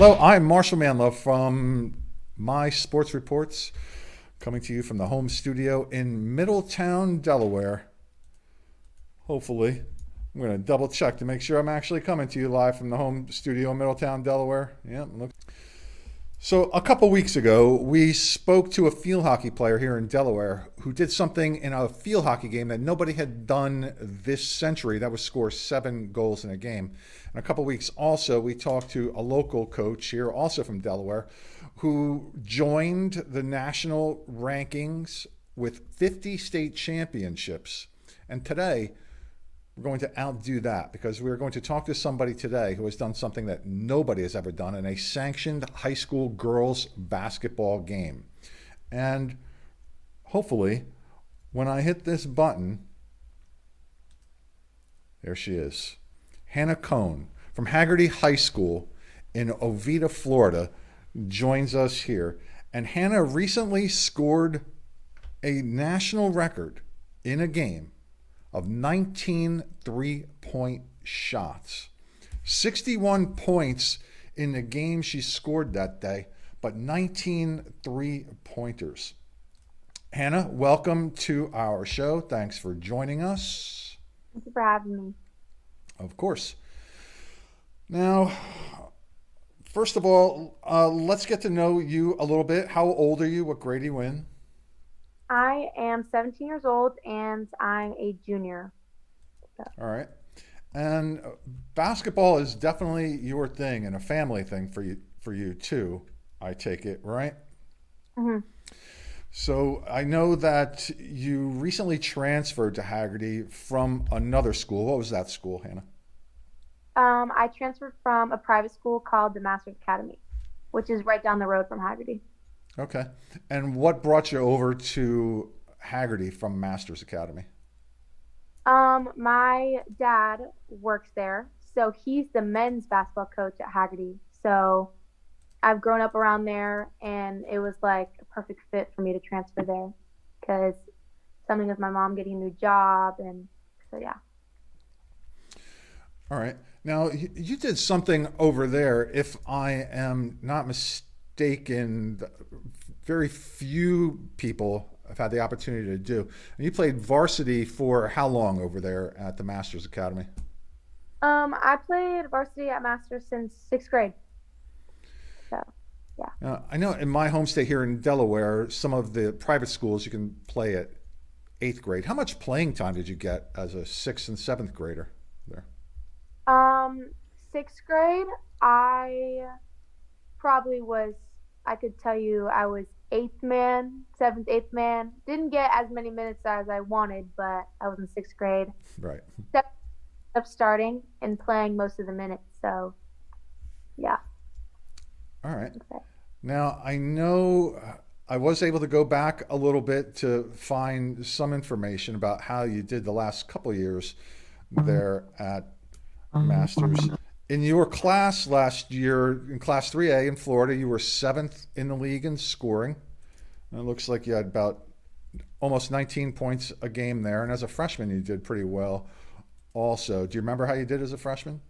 Hello, I'm Marshal Manlove from My Sports Reports, coming to you from the home studio in Middletown, Delaware. Hopefully, I'm going to double check to make sure I'm actually coming to you live from the home studio in Middletown, Delaware. Yeah, look. So a couple weeks ago, we spoke to a field hockey player here in Delaware who did something in a field hockey game that nobody had done this century. That was score 7 goals in a game. And a couple weeks also, we talked to a local coach here, also from Delaware, who joined the national rankings with 50 state championships. And today, we're going to outdo that because we're going to talk to somebody today who has done something that nobody has ever done in a sanctioned high school girls basketball game. And hopefully, when I hit this button, there she is. Hannah Cohn from Hagerty High School in Ovieda, Florida, joins us here. And Hannah recently scored a national record in a game of 19 three-point shots. 61 points in the game she scored that day, but 19 three-pointers. Hannah, welcome to our show. Thanks for joining us. Thank you for having me. Of course. Now, first of all, let's get to know you a little bit. How old are you? What grade are you in? I am 17 years old and I'm a junior. So, All right. And basketball is definitely your thing and a family thing for you too, I take it, right? mhm. So I know that you recently transferred to Hagerty from another school. What was that school, Hannah? I transferred from a private school called the Masters Academy, which is right down the road from Hagerty. Okay. And what brought you over to Hagerty from Masters Academy? My dad works there, so he's the men's basketball coach at Hagerty. So I've grown up around there, and it was like a perfect fit for me to transfer there because something with my mom getting a new job, and so yeah. All right. Now, you did something over there, if I am not mistaken, very few people have had the opportunity to do. And you played varsity for how long over there at the Masters Academy? I played varsity at Masters since sixth grade. So yeah. I know in my home state here in Delaware, some of the private schools you can play at eighth grade. How much playing time did you get as a sixth and seventh grader there? Um, Sixth grade, I probably was, I could tell you I was eighth man, seventh, eighth man. Didn't get as many minutes as I wanted, but I was in sixth grade. Right. Stepped up starting and playing most of the minutes. So, yeah. All right. Okay. Now, I know I was able to go back a little bit to find some information about how you did the last couple years there at Masters. In your class last year, in Class 3A in Florida, you were seventh in the league in scoring. And it looks like you had about almost 19 points a game there. And as a freshman, you did pretty well also. Do you remember how you did as a freshman?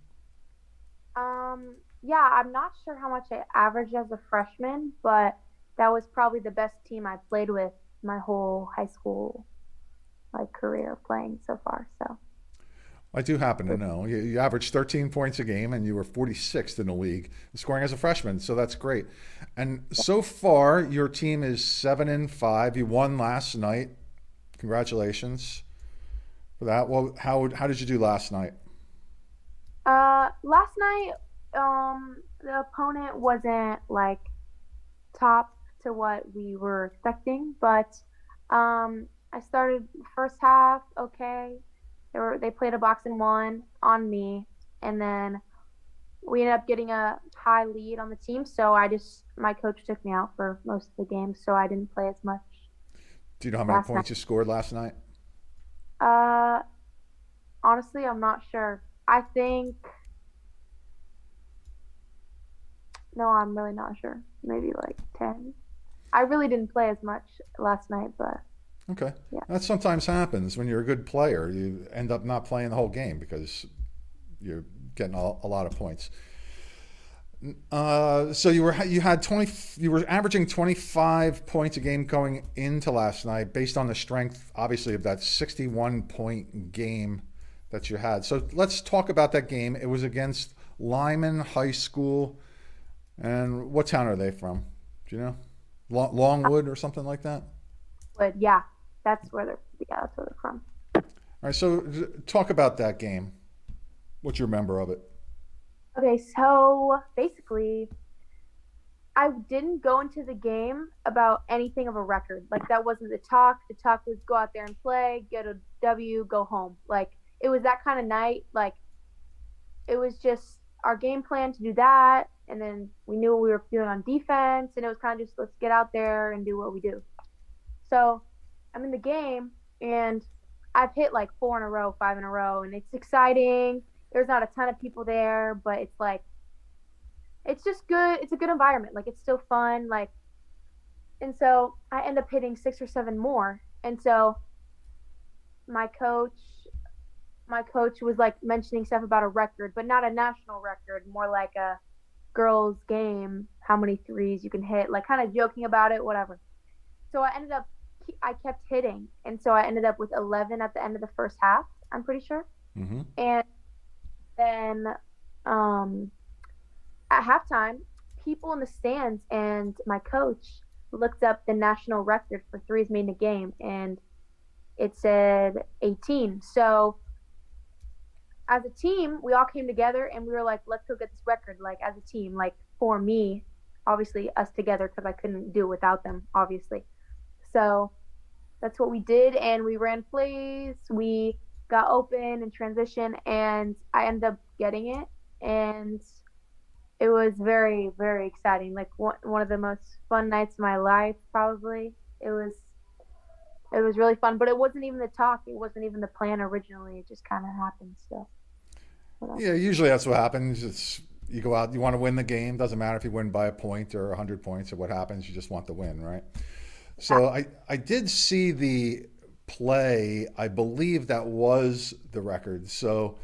Yeah, I'm not sure how much I averaged as a freshman, but that was probably the best team I played with my whole high school like career playing so far. So, I do happen to know. You averaged 13 points a game and you were 46th in the league scoring as a freshman. So that's great. And so far, your team is 7-5. You won last night. Congratulations for that. Well, how did you do last night? last night, the opponent wasn't like top to what we were expecting, but I started first half okay. They played a box and one on me, and then we ended up getting a high lead on the team. So my coach took me out for most of the game, so I didn't play as much Do you know how many last night. points you scored last night? Uh, Honestly, I'm not sure. I think no, I'm really not sure. Maybe like 10. I really didn't play as much last night, but Okay. yeah. That sometimes happens when you're a good player. You end up not playing the whole game because you're getting a lot of points. So you were averaging 25 points a game going into last night, based on the strength, obviously, of that 61-point game that you had. So let's talk about that game. It was against Lyman High School, and what town are they from? Do you know? Longwood or something like that. But yeah, that's where they're from. All right. So talk about that game. What you remember of it? Okay, so basically, I didn't go into the game about anything of a record. Like that wasn't the talk. The talk was go out there and play, get a W, go home. Like it was that kind of night. Like it was just our game plan to do that, and then we knew what we were doing on defense, and it was kind of just let's get out there and do what we do. So I'm in the game, and I've hit like four in a row, five in a row, and it's exciting. There's not a ton of people there, but it's like it's just good. It's a good environment. Like it's still fun. Like and so I end up hitting six or seven more. And so my coach my coach was like mentioning stuff about a record, but not a national record, more like a girls game, how many threes you can hit, like kind of joking about it, whatever. So I kept hitting, and so I ended up with 11 at the end of the first half. I'm pretty sure. Mm-hmm. And then um, at halftime, people in the stands and my coach looked up the national record for threes made in a game, and it said 18. So as a team, we all came together and we were like, let's go get this record, like as a team, like for me, obviously us together because I couldn't do it without them, obviously. So that's what we did, and we ran plays. We got open and transition, and I ended up getting it, and it was very, very exciting. Like one of the most fun nights of my life, probably. It was really fun, but it wasn't even the talk. It wasn't even the plan originally. It just kind of happened. So, Yeah, usually that's what happens. It's you go out, you want to win the game. Doesn't matter if you win by a point or 100 points or what happens. You just want to win, right? yeah. So I did see the play. I believe that was the record. So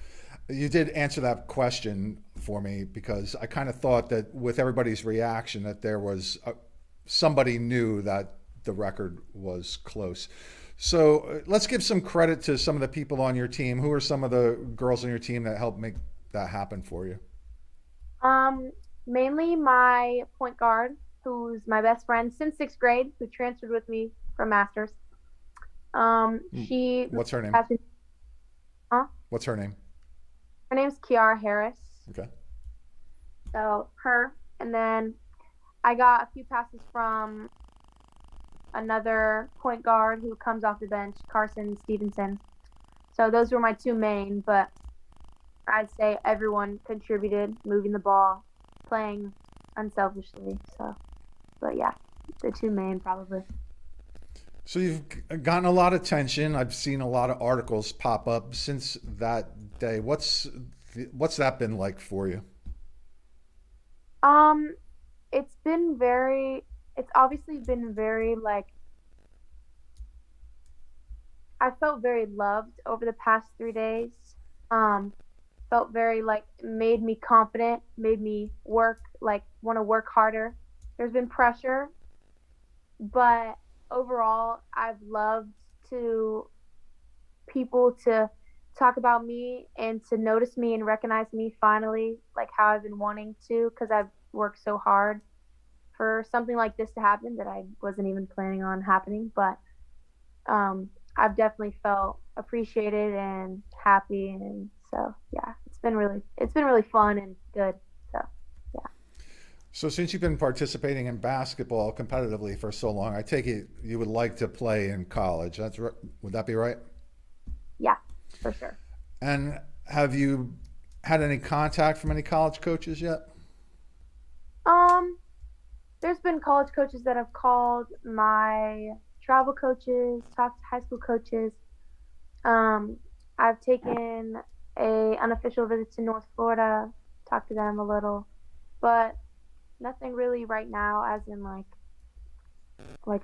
you did answer that question for me because I kind of thought that with everybody's reaction that there was somebody knew that the record was close. So let's give some credit to some of the people on your team. Who are some of the girls on your team that helped make that happen for you? Um, Mainly my point guard, who's my best friend since sixth grade, who transferred with me from masters. She What's her name? has been, huh? What's her name? Her name's Kiara Harris. Okay. So her, and then I got a few passes from another point guard who comes off the bench, Carson Stevenson. So those were my two main, but I'd say everyone contributed, moving the ball, playing unselfishly. So, but yeah, the two main probably. So you've gotten a lot of attention. I've seen a lot of articles pop up since that day. What's that been like for you? Um, it's been very. It's obviously been very like I felt very loved over the past 3 days. Um, Felt very like made me confident, made me work like want to work harder. There's been pressure, but overall, I've loved to people to talk about me and to notice me and recognize me finally, like how I've been wanting to, because I've worked so hard for something like this to happen that I wasn't even planning on happening. But I've definitely felt appreciated and happy, and so yeah, it's been really fun and good. So yeah. So since you've been participating in basketball competitively for so long, I take it you would like to play in college. Would that be right? Yeah, for sure. And have you had any contact from any college coaches yet? Um, there's been college coaches that have called my travel coaches, talked to high school coaches. Um, I've taken a unofficial visit to North Florida, talked to them a little, but nothing really right now, as in like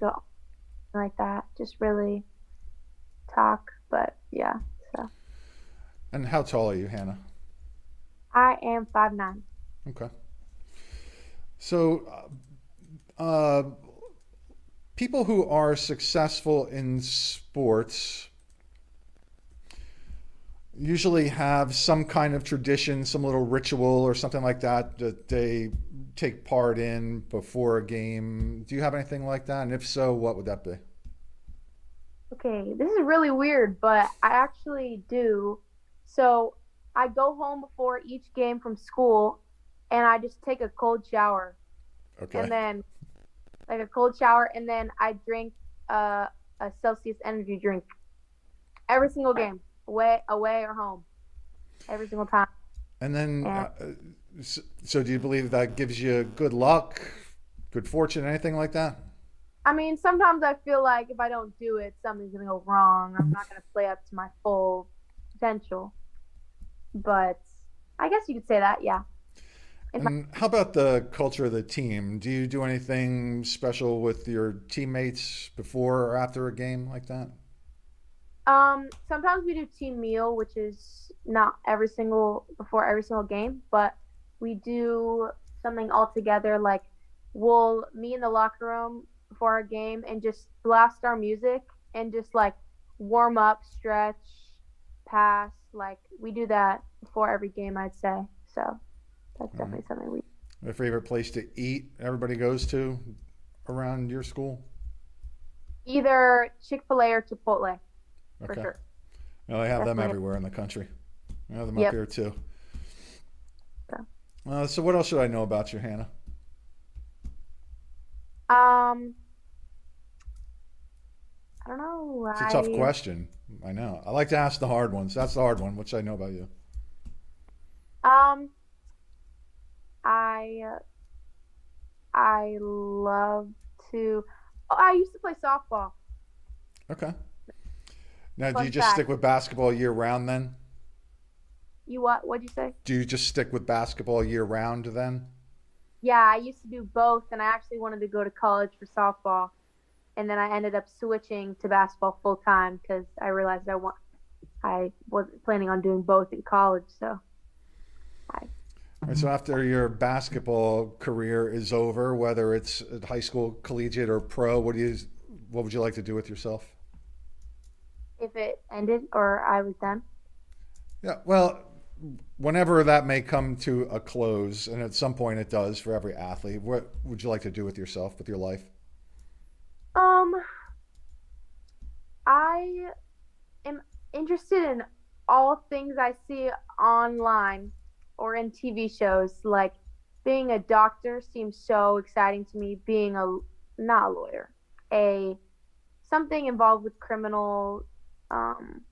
a like that. Just really talk, but yeah. So And how tall are you, Hannah? I am 5'9". Okay. So, uh, people who are successful in sports usually have some kind of tradition, some little ritual or something like that that they take part in before a game. Do you have anything like that? And if so, what would that be? Okay, this is really weird, but I actually do. So I go home before each game from school and I just take a cold shower Okay. and then like a cold shower and then I drink a Celsius energy drink every single game, away or home, every single time. And then, And so do you believe that gives you good luck, good fortune, anything like that? I mean, sometimes I feel like if I don't do it, something's gonna go wrong. I'm not gonna play up to my full potential. But I guess you could say that, yeah. If And how about the culture of the team? Do you do anything special with your teammates before or after a game like that? Sometimes we do team meal, which is not every single before every single game, but we do something all together. Like we'll meet in the locker room before our game and just blast our music and just like warm up, stretch, pass. Like we do that before every game, I'd say. So that's All right. definitely something we A favorite place to eat everybody goes to around your school? either Chick-fil-A or Chipotle for Okay. sure. Well, they have them Definitely. everywhere in the country. We have them up Yep. here too. So, So what else should I know about you, Hannah? um, I don't know. It's a tough question. I know. I like to ask the hard ones. That's the hard one. What should I know about you? Um, I I love to. Oh, I used to play softball. Okay. Now, do you Fun just fact. stick with basketball year round then? You what? What'd you say? Do you just stick with basketball year round then? Yeah, I used to do both, and I actually wanted to go to college for softball, and then I ended up switching to basketball full time because I realized I wasn't planning on doing both in college. So I All right, so after your basketball career is over, whether it's at high school, collegiate, or pro, what would you like to do with yourself? if it ended or I was done. Yeah, well, whenever that may come to a close, and at some point it does for every athlete, what would you like to do with yourself, with your life? Um, I am interested in all things I see online or in TV shows. Like being a doctor seems so exciting to me. Being a not a lawyer, a something involved with um,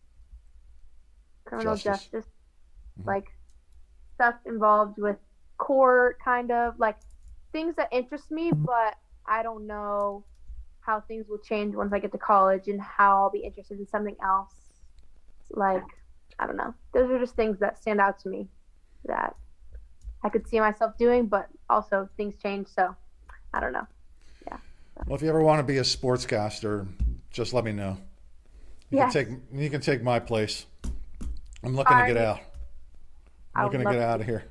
criminal Justice. justice, Hmm. like stuff involved with court, kind of like things that interest me. But I don't know how things will change once I get to college and how I'll be interested in something else. Like, I don't know. Those are just things that stand out to me that I could see myself doing, but also things change. So I don't know. Yeah. So, Well, if you ever want to be a sportscaster, just let me know. You can yes. take you can take my place. I'm looking to get I out. I'm I looking would to love get to out be of here.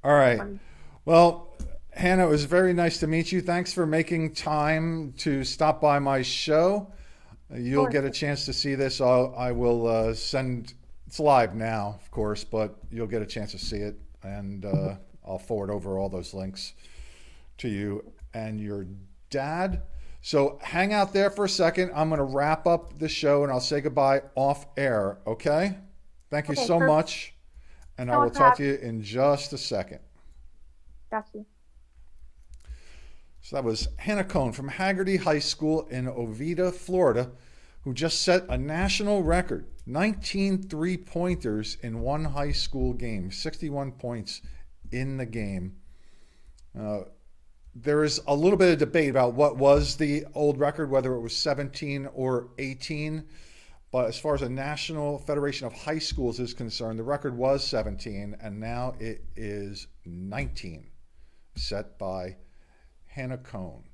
All right. one. Well, Hannah, it was very nice to meet you. Thanks for making time to stop by my show. Of You'll course. get a chance to see this. I will send. It's live now, of course, but you'll get a chance to see it, and I'll forward over all those links to you and your dad. So hang out there for a second. I'm going to wrap up the show, and I'll say goodbye off air. Okay? Thank you Okay, so perfect. much, and I So will much for talk to having you me. in just a second. Got you. So that was Hannah Cohn from Hagerty High School in Ovieda, Florida, who just set a national record 19 3-pointers in one high school game, 61 points in the game. Uh, there is a little bit of debate about what was the old record, whether it was 17 or 18. But as far as the National Federation of High Schools is concerned, the record was 17, and now it is 19, set by Hannah Cohn.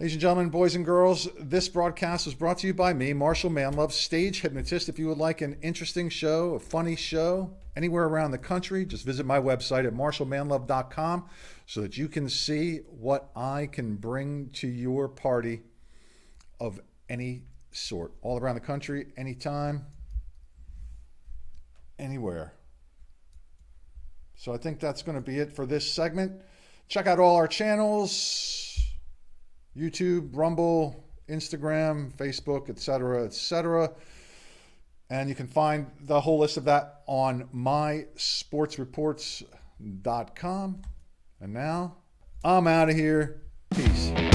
Ladies and gentlemen, boys and girls, this broadcast was brought to you by me, Marshal Manlove, stage hypnotist. If you would like an interesting show, a funny show, anywhere around the country, just visit my website at marshalmanlove.com so that you can see what I can bring to your party of any sort, all around the country, anytime, anywhere. So I think that's going to be it for this segment. Check out all our channels. YouTube, Rumble, Instagram, Facebook, etc., etc. And you can find the whole list of that on mysportsreports.com. And now, I'm out of here. Peace.